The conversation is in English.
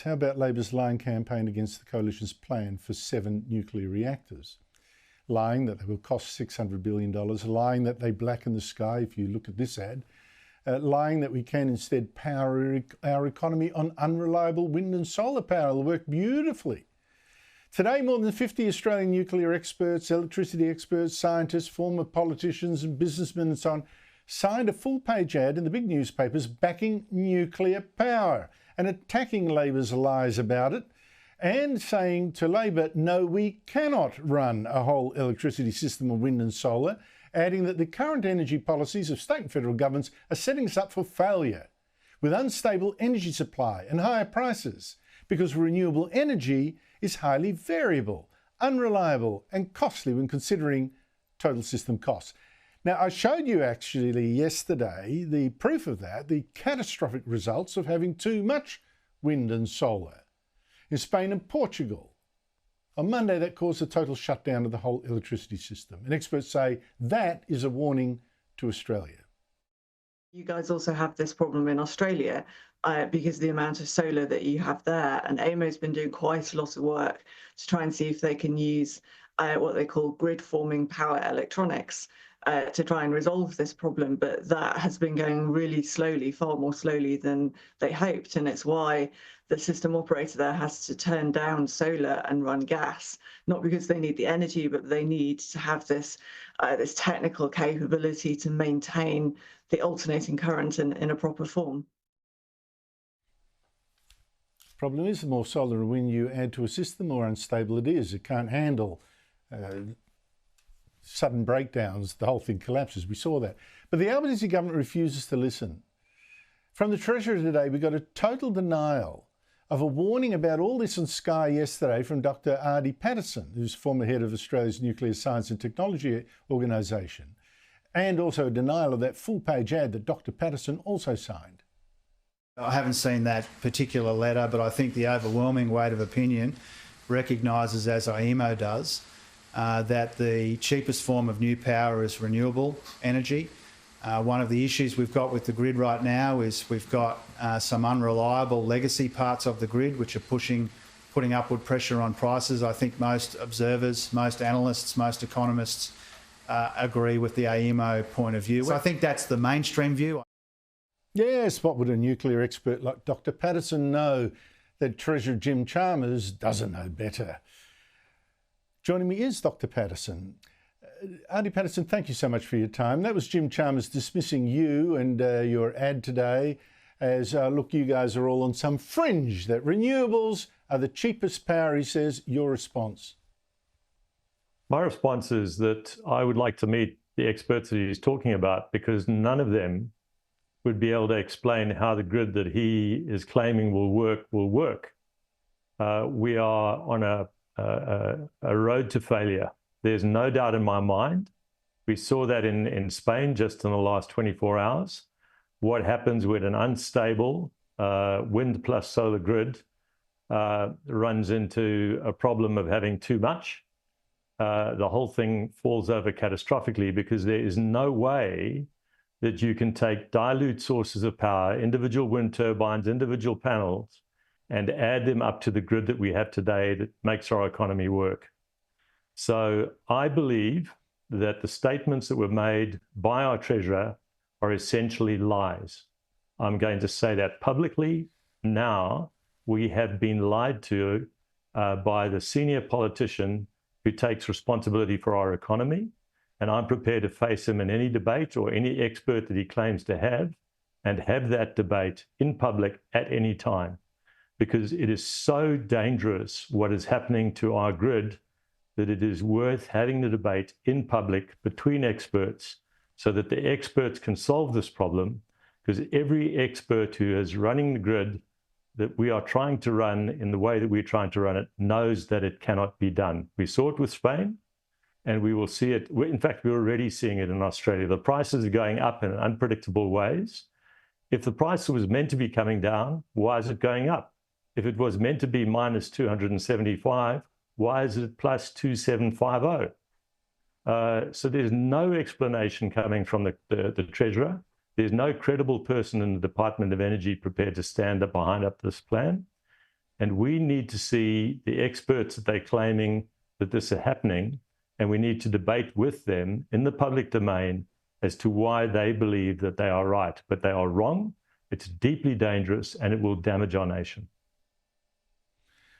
How about Labor's lying campaign against the coalition's plan for 7 nuclear reactors? Lying that they will cost $600 billion, lying that they blacken the sky if you look at this ad, lying that we can instead power our economy on unreliable wind and solar power. It'll work beautifully. Today, more than 50 Australian nuclear experts, electricity experts, scientists, former politicians and businessmen and so on signed a full-page ad in the big newspapers backing nuclear power and attacking Labor's lies about it and saying to Labor, no, we cannot run a whole electricity system of wind and solar, adding that the current energy policies of state and federal governments are setting us up for failure with unstable energy supply and higher prices because renewable energy is highly variable, unreliable and costly when considering total system costs. Now, I showed you actually yesterday the proof of that, the catastrophic results of having too much wind and solar in Spain and Portugal. On Monday, that caused a total shutdown of the whole electricity system. And experts say that is a warning to Australia. You guys also have this problem in Australia because of the amount of solar that you have there. And AEMO's been doing quite a lot of work to try and see if they can use what they call grid-forming power electronics to try and resolve this problem, but that has been going really slowly, far more slowly than they hoped, and it's why the system operator there has to turn down solar and run gas, not because they need the energy, but they need to have this this technical capability to maintain the alternating current in a proper form. Problem is, the more solar and wind you add to a system, the more unstable it is. It can't handle sudden breakdowns. The whole thing collapses. We saw that. But the Albanese government refuses to listen. From the Treasurer today, we got a total denial of a warning about all this on Sky yesterday from Dr. Patterson, who's former head of Australia's Nuclear Science and Technology Organisation, and also a denial of that full-page ad that Dr. Patterson also signed. I haven't seen that particular letter, but I think the overwhelming weight of opinion recognises, as AEMO does, that the cheapest form of new power is renewable energy. One of the issues we've got with the grid right now is we've got some unreliable legacy parts of the grid which are putting upward pressure on prices. I think most observers, most analysts, most economists agree with the AEMO point of view. So I think that's the mainstream view. Yes, what would a nuclear expert like Dr. Patterson know that Treasurer Jim Chalmers doesn't know better? Joining me is Dr. Patterson. Auntie Patterson, thank you so much for your time. That was Jim Chalmers dismissing you and your ad today as, look, you guys are all on some fringe, that renewables are the cheapest power, he says. Your response? My response is that I would like to meet the experts that he's talking about, because none of them would be able to explain how the grid that he is claiming will work. We are on a road to failure. There's no doubt in my mind. We saw that in Spain just in the last 24 hours. What happens when an unstable wind plus solar grid runs into a problem of having too much? The whole thing falls over catastrophically, because there is no way that you can take dilute sources of power, individual wind turbines, individual panels, and add them up to the grid that we have today that makes our economy work. So I believe that the statements that were made by our Treasurer are essentially lies. I'm going to say that publicly now. We have been lied to by the senior politician who takes responsibility for our economy, and I'm prepared to face him in any debate or any expert that he claims to have, and have that debate in public at any time, because it is so dangerous what is happening to our grid that it is worth having the debate in public between experts so that the experts can solve this problem, because every expert who is running the grid that we are trying to run in the way that we're trying to run it knows that it cannot be done. We saw it with Spain, and we will see it. In fact, we're already seeing it in Australia. The prices are going up in unpredictable ways. If the price was meant to be coming down, why is it going up? If it was meant to be minus 275, why is it plus 2750? So there's no explanation coming from the Treasurer. There's no credible person in the Department of Energy prepared to stand up behind this plan. And we need to see the experts that they're claiming that this is happening, and we need to debate with them in the public domain as to why they believe that they are right, but they are wrong. It's deeply dangerous and it will damage our nation.